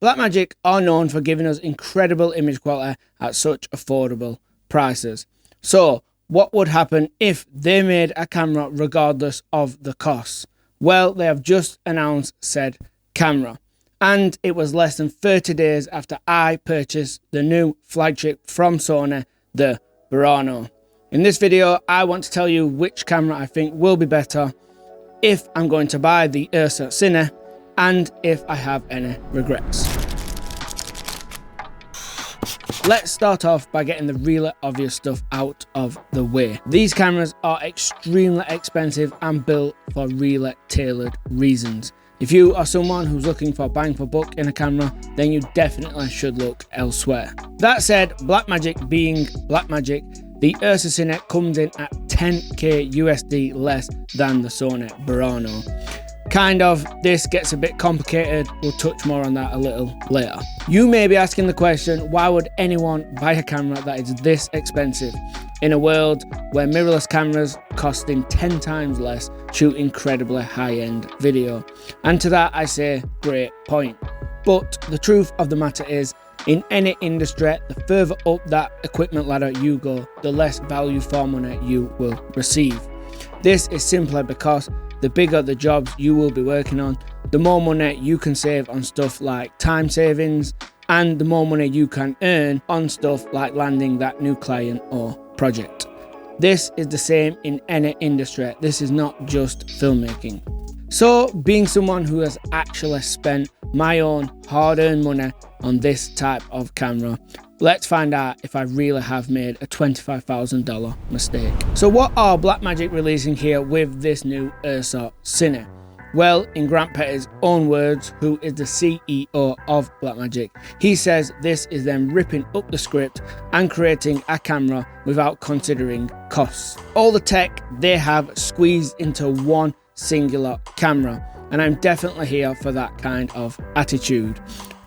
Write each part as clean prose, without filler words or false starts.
Blackmagic are known for giving us incredible image quality at such affordable prices. So what would happen if they made a camera regardless of the costs? Well, they have just announced said camera, and it was less than 30 days after I purchased the new flagship from Sony, the Burano. In this video, I want to tell you which camera I think will be better, if I'm going to buy the Ursa Cine, and if I have any regrets. Let's start off by getting the really obvious stuff out of the way. These cameras are extremely expensive and built for really tailored reasons. If you are someone who's looking for bang for buck in a camera, then you definitely should look elsewhere. That said, Blackmagic being Blackmagic, the Ursa Cine comes in at 10k USD less than the Sony Burano. This gets a bit complicated. We'll touch more on that a little later. You may be asking the question, why would anyone buy a camera that is this expensive in a world where mirrorless cameras costing 10 times less shoot incredibly high-end video? And to that I say, great point. But the truth of the matter is, in any industry, the further up that equipment ladder you go, the less value for money you will receive. This is simply because the bigger the jobs you will be working on, the more money you can save on stuff like time savings, and the more money you can earn on stuff like landing that new client or project. This is the same in any industry. This is not just filmmaking. So, being someone who has actually spent my own hard-earned money on this type of camera, let's find out if I really have made a $25,000 mistake. So what are Blackmagic releasing here with this new Ursa Cine? Well, in Grant Petty's own words, who is the CEO of Blackmagic, he says this is them ripping up the script and creating a camera without considering costs. All the tech they have squeezed into one singular camera, and I'm definitely here for that kind of attitude.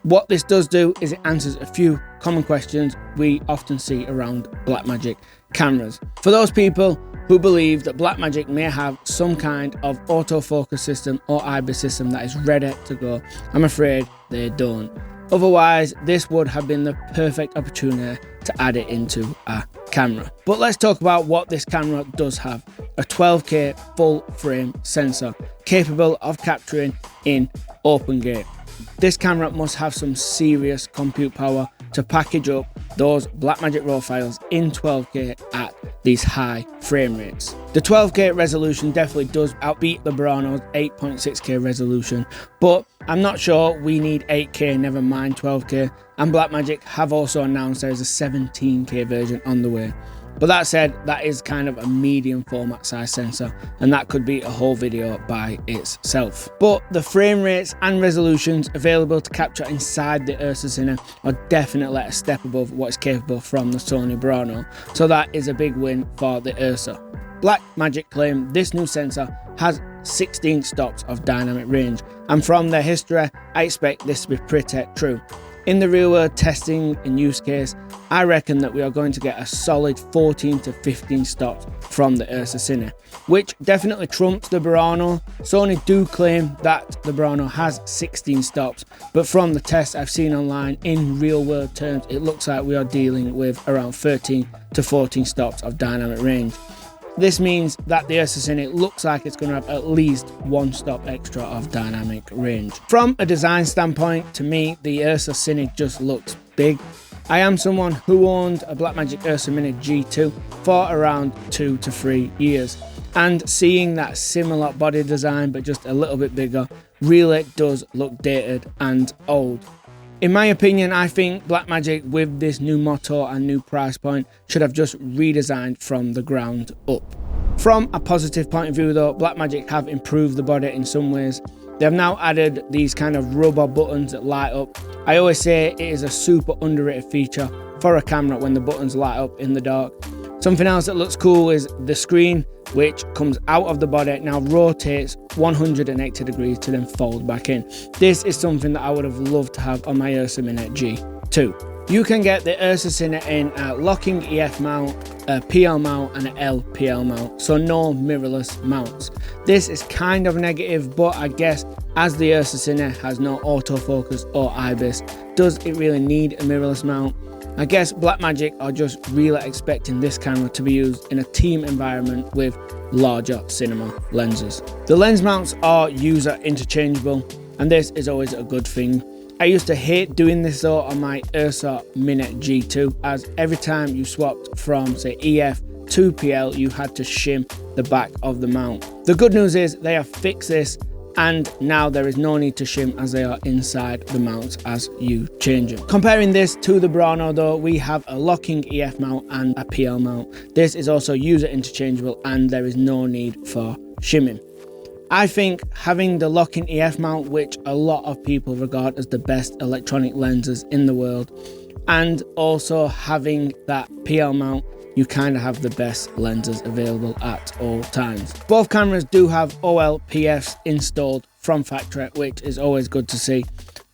What this does do is it answers a few common questions we often see around Blackmagic cameras. For those people who believe that Blackmagic may have some kind of autofocus system or IBIS system that is ready to go, I'm afraid they don't. Otherwise, this would have been the perfect opportunity to add it into a camera. But let's talk about what this camera does have. A 12K full frame sensor capable of capturing in open gate. This camera must have some serious compute power to package up those Blackmagic RAW files in 12K at these high frame rates. The 12K resolution definitely does outbeat the Burano's 8.6K resolution, but I'm not sure we need 8K, never mind 12K, and Blackmagic have also announced there is a 17K version on the way. But that said, that is kind of a medium format size sensor, and that could be a whole video by itself. But the frame rates and resolutions available to capture inside the Ursa Cine are definitely a step above what is capable from the Sony Burano, so that is a big win for the Ursa. Blackmagic claim this new sensor has 16 stops of dynamic range, and from their history, I expect this to be pretty true. In the real world testing and use case, I reckon that we are going to get a solid 14 to 15 stops from the Ursa Cine, which definitely trumps the Burano. Sony do claim that the Burano has 16 stops, but from the tests I've seen online, in real world terms, it looks like we are dealing with around 13 to 14 stops of dynamic range. This means that the Ursa Cine looks like it's going to have at least one stop extra of dynamic range. From a design standpoint, to me, the Ursa Cine just looks big. I am someone who owned a Blackmagic Ursa Mini G2 for around 2 to 3 years, and seeing that similar body design but just a little bit bigger really does look dated and old. In my opinion, I think Blackmagic with this new motto and new price point should have just redesigned from the ground up. From a positive point of view though, Blackmagic have improved the body in some ways. They have now added these kind of rubber buttons that light up. I always say it is a super underrated feature for a camera when the buttons light up in the dark. Something else that looks cool is the screen, which comes out of the body, now rotates 180 degrees to then fold back in. This is something that I would have loved to have on my Ursa Mini G2. You can get the Ursa Cine in a locking EF mount, a PL mount and an LPL mount, so no mirrorless mounts. This is kind of negative, but I guess As the Ursa Cine has no autofocus or IBIS, does it really need a mirrorless mount? I guess Blackmagic are just really expecting this camera to be used in a team environment with larger cinema lenses. The lens mounts are user interchangeable, and this is always a good thing. I used to hate doing this though on my Ursa Mini G2, as every time you swapped from say EF to PL you had to shim the back of the mount. The good news is they have fixed this, and now there is no need to shim as they are inside the mounts as you change them. Comparing this to the Burano though, we have a locking EF mount and a PL mount. This is also user interchangeable and there is no need for shimming. I think having the locking EF mount, which a lot of people regard as the best electronic lenses in the world, and also having that PL mount, you kind of have the best lenses available at all times. Both cameras do have OLPFs installed from factory, which is always good to see.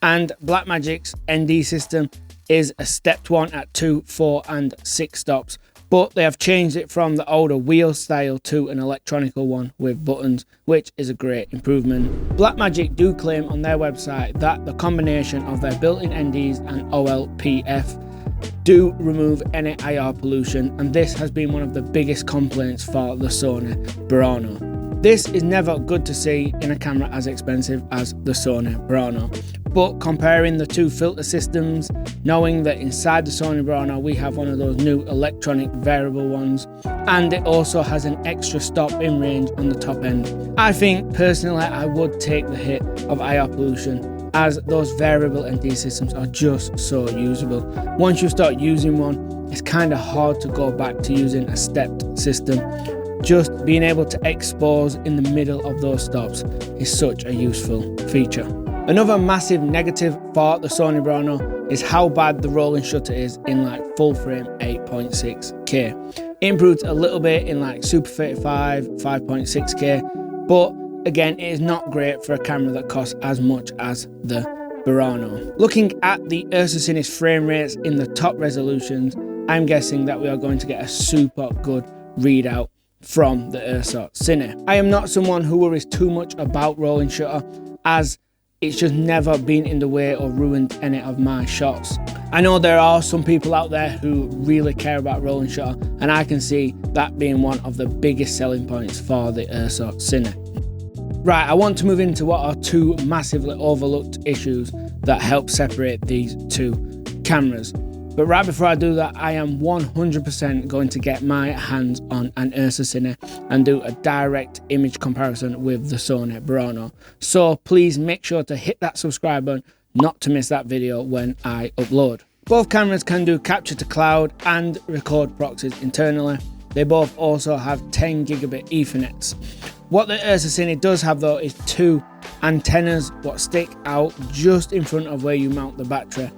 And Blackmagic's ND system is a stepped one at 2, 4 and 6 stops, but they have changed it from the older wheel style to an electronical one with buttons, which is a great improvement. Blackmagic do claim on their website that the combination of their built-in NDs and OLPF do remove any IR pollution, and this has been one of the biggest complaints for the Sony Burano. This is never good to see in a camera as expensive as the Sony Burano, but comparing the two filter systems, knowing that inside the Sony Burano we have one of those new electronic variable ones, and it also has an extra stop in range on the top end, I think personally I would take the hit of IR pollution, as those variable ND systems are just so usable. Once you start using one, it's kind of hard to go back to using a stepped system. Just being able to expose in the middle of those stops is such a useful feature. Another massive negative for the Sony Burano is how bad the rolling shutter is in like full frame 8.6K. It improves a little bit in like Super 35, 5.6K, but again, it is not great for a camera that costs as much as the Burano. Looking at the Ursa Cine's frame rates in the top resolutions, I'm guessing that we are going to get a super good readout from the Ursa Cine. I am not someone who worries too much about rolling shutter, as it's just never been in the way or ruined any of my shots. I know there are some people out there who really care about rolling shutter, and I can see that being one of the biggest selling points for the Ursa Cine. Right, I want to move into what are two massively overlooked issues that help separate these two cameras. But right before I do that, I am 100% going to get my hands on an Ursa Cine and do a direct image comparison with the Sony Burano. So please make sure to hit that subscribe button not to miss that video when I upload. Both cameras can do capture to cloud and record proxies internally. They both also have 10 gigabit Ethernets. What the Ursa Cine does have though is two antennas what stick out just in front of where you mount the battery.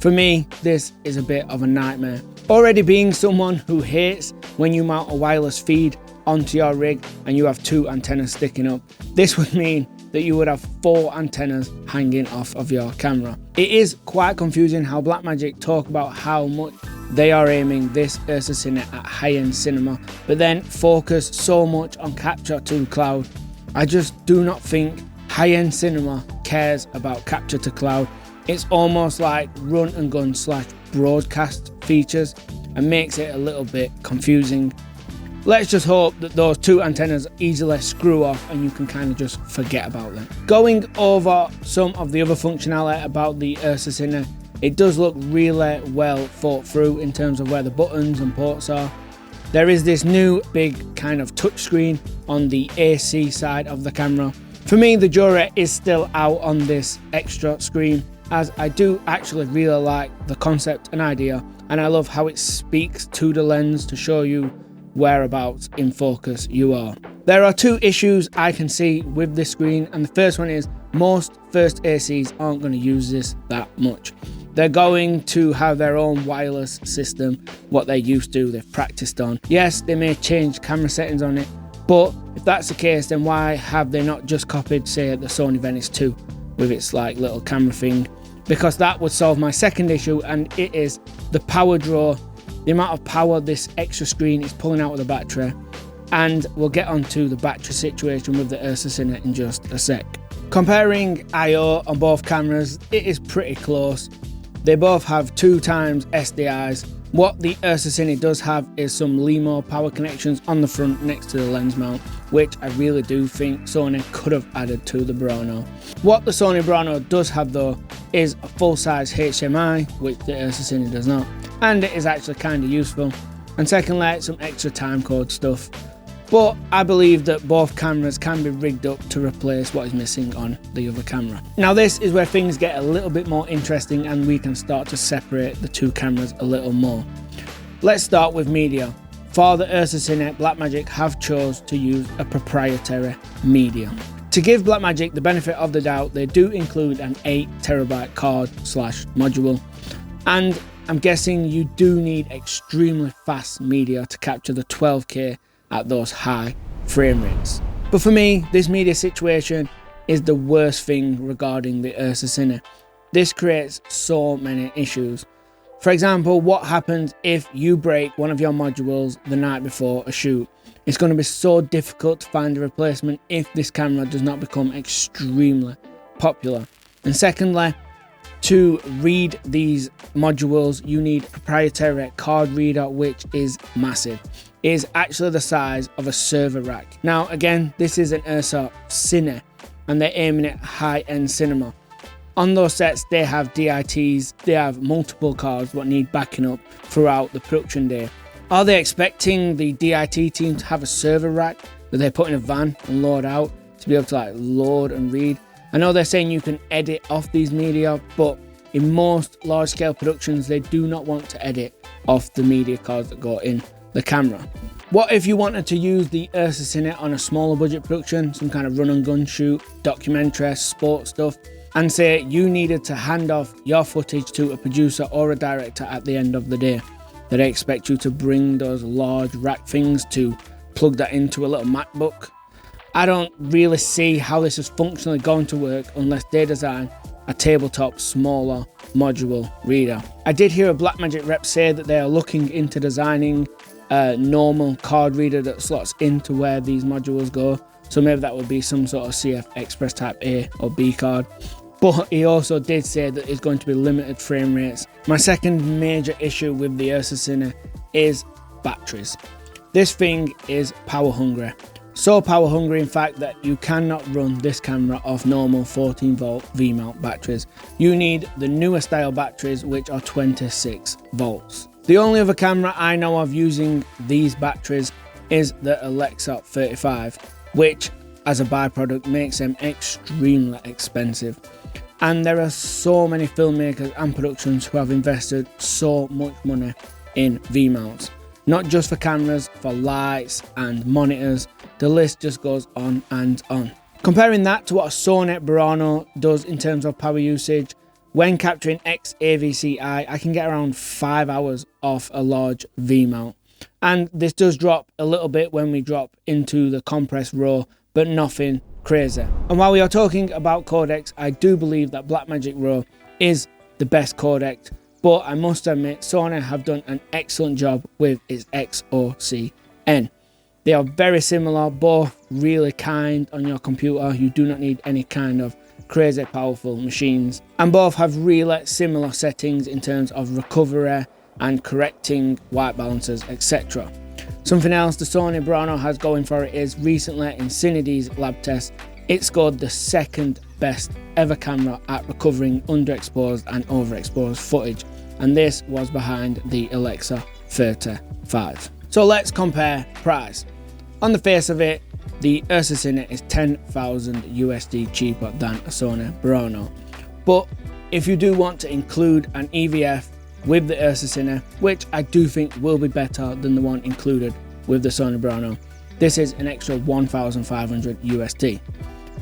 For me, this is a bit of a nightmare. Already being someone who hates when you mount a wireless feed onto your rig and you have two antennas sticking up, this would mean that you would have 4 antennas hanging off of your camera. It is quite confusing how Blackmagic talk about how much they are aiming this Ursa Cine at high-end cinema, but then focus so much on capture to cloud. I just do not think high-end cinema cares about capture to cloud. It's almost like run and gun / broadcast features and makes it a little bit confusing. Let's just hope that those two antennas easily screw off and you can kind of just forget about them. Going over some of the other functionality about the Ursa Cine, it does look really well thought through in terms of where the buttons and ports are. There is this new big kind of touchscreen on the AC side of the camera. For me, the jury is still out on this extra screen, as I do actually really like the concept and idea, and I love how it speaks to the lens to show you whereabouts in focus you are. There are two issues I can see with this screen, and the first one is most first ACs aren't going to use this that much. They're going to have their own wireless system, what they used to, they've practiced on. Yes, they may change camera settings on it, but if that's the case, then why have they not just copied, say, the Sony Venice 2 with its like little camera thing? Because that would solve my second issue, and it is the power draw, the amount of power this extra screen is pulling out of the battery. And we'll get onto the battery situation with the Ursa Cine in just a sec. Comparing I/O on both cameras, it is pretty close. They both have 2x SDIs. What the Ursa Cine does have is some LEMO power connections on the front next to the lens mount, which I really do think Sony could have added to the Burano. What the Sony Burano does have though is a full-size HDMI, which the Ursa Cine does not, and it is actually kind of useful. And secondly, some extra timecode stuff. But I believe that both cameras can be rigged up to replace what is missing on the other camera. Now this is where things get a little bit more interesting and we can start to separate the two cameras a little more. Let's start with media. For the Ursa Cine, Blackmagic have chose to use a proprietary media. To give Blackmagic the benefit of the doubt, they do include an 8TB card/module, and I'm guessing you do need extremely fast media to capture the 12K at those high frame rates. But for me, this media situation is the worst thing regarding the Ursa Cine. This creates so many issues. For example, what happens if you break one of your modules the night before a shoot? It's going to be so difficult to find a replacement if this camera does not become extremely popular. And secondly, to read these modules, you need a proprietary card reader, which is massive. It is actually the size of a server rack. Now again, this is an Ursa Cine and they're aiming at high-end cinema. On those sets, they have DITs, they have multiple cards that need backing up throughout the production day. Are they expecting the DIT team to have a server rack that they put in a van and load out to be able to load and read? I know they're saying you can edit off these media, but in most large-scale productions, they do not want to edit off the media cards that go in the camera. What if you wanted to use the Ursa Cine on a smaller budget production, some kind of run and gun shoot, documentary, sports stuff, and say you needed to hand off your footage to a producer or a director at the end of the day? Do they expect you to bring those large rack things to plug that into a little MacBook? I don't really see how this is functionally going to work unless they design a tabletop smaller module reader. I did hear a Blackmagic rep say that they are looking into designing a normal card reader that slots into where these modules go. So maybe that would be some sort of CF Express Type A or B card. But he also did say that it's going to be limited frame rates. My second major issue with the Ursa Cine is batteries. This thing is power hungry. So power hungry in fact that you cannot run this camera off normal 14 volt V-mount batteries. You need the newer style batteries which are 26 volts. The only other camera I know of using these batteries is the Alexa 35, which as a byproduct makes them extremely expensive. And there are so many filmmakers and productions who have invested so much money in V-mounts. Not just for cameras, for lights and monitors, the list just goes on and on. Comparing that to what a Sony Burano does in terms of power usage, when capturing XAVC-I, I can get around 5 hours off a large V-mount. And this does drop a little bit when we drop into the compressed RAW, but nothing crazy. And while we are talking about codecs, I do believe that Blackmagic RAW is the best codec, but I must admit Sony have done an excellent job with its XOCN. They are very similar, both really kind on your computer. You do not need any kind of crazy powerful machines, and both have really similar settings in terms of recovery and correcting white balances, etc. Something else the Sony Burano has going for it is recently in CineD's lab test, it scored the second best ever camera at recovering underexposed and overexposed footage, and this was behind the Alexa 35. So let's compare price. On the face of it, the Ursa Cine is 10,000 USD cheaper than a Sony Burano. But if you do want to include an EVF with the Ursa Cine, which I do think will be better than the one included with the Sony Burano, this is an extra 1,500 USD.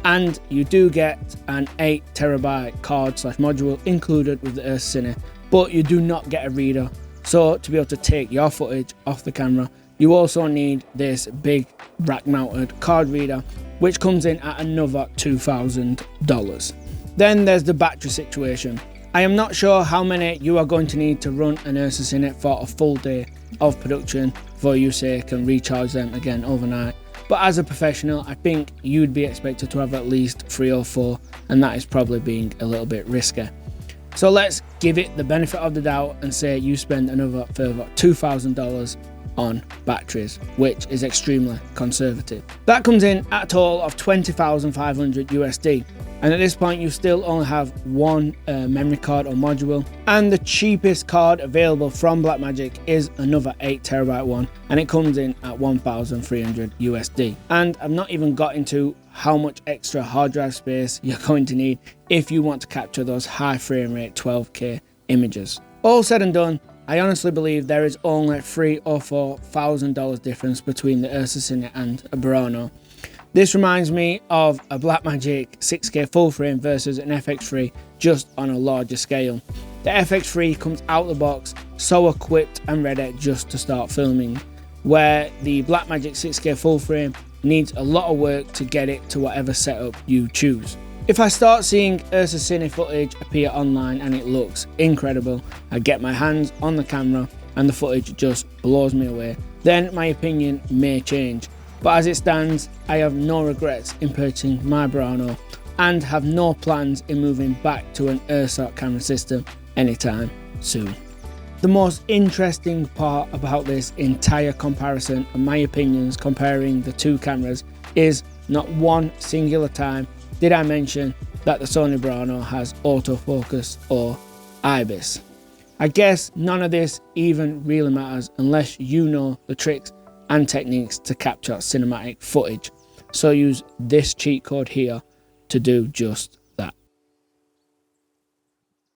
And you do get an 8TB card/module included with the Ursa Cine, but you do not get a reader. So to be able to take your footage off the camera, you also need this big rack mounted card reader, which comes in at another $2,000. Then there's the battery situation. I am not sure how many you are going to need to run an Ursa Cine for a full day of production before you say can recharge them again overnight. but as a professional, I think you'd be expected to have at least 3 or 4, and that is probably being a little bit risky. So let's give it the benefit of the doubt and say you spend another further $2,000 on batteries, which is extremely conservative. That comes in at a total of 20,500 USD. And at this point, you still only have one memory card or module. And the cheapest card available from Blackmagic is another 8TB one, and it comes in at 1,300 USD. And I've not even got into how much extra hard drive space you're going to need if you want to capture those high frame rate 12K images. All said and done, I honestly believe there is only $3,000 or $4,000 difference between the Ursa Cine and a Burano. This reminds me of a Blackmagic 6K full frame versus an FX3, just on a larger scale. The FX3 comes out the box so equipped and ready just to start filming, where the Blackmagic 6K full frame needs a lot of work to get it to whatever setup you choose. If I start seeing Ursa Cine footage appear online and it looks incredible, I get my hands on the camera and the footage just blows me away, then my opinion may change. But as it stands, I have no regrets in purchasing my Burano and have no plans in moving back to an Ursa camera system anytime soon. The most interesting part about this entire comparison and my opinions comparing the two cameras is not one singular time did I mention that the Sony Burano has autofocus or IBIS. I guess none of this even really matters unless you know the tricks and techniques to capture cinematic footage. So use this cheat code here to do just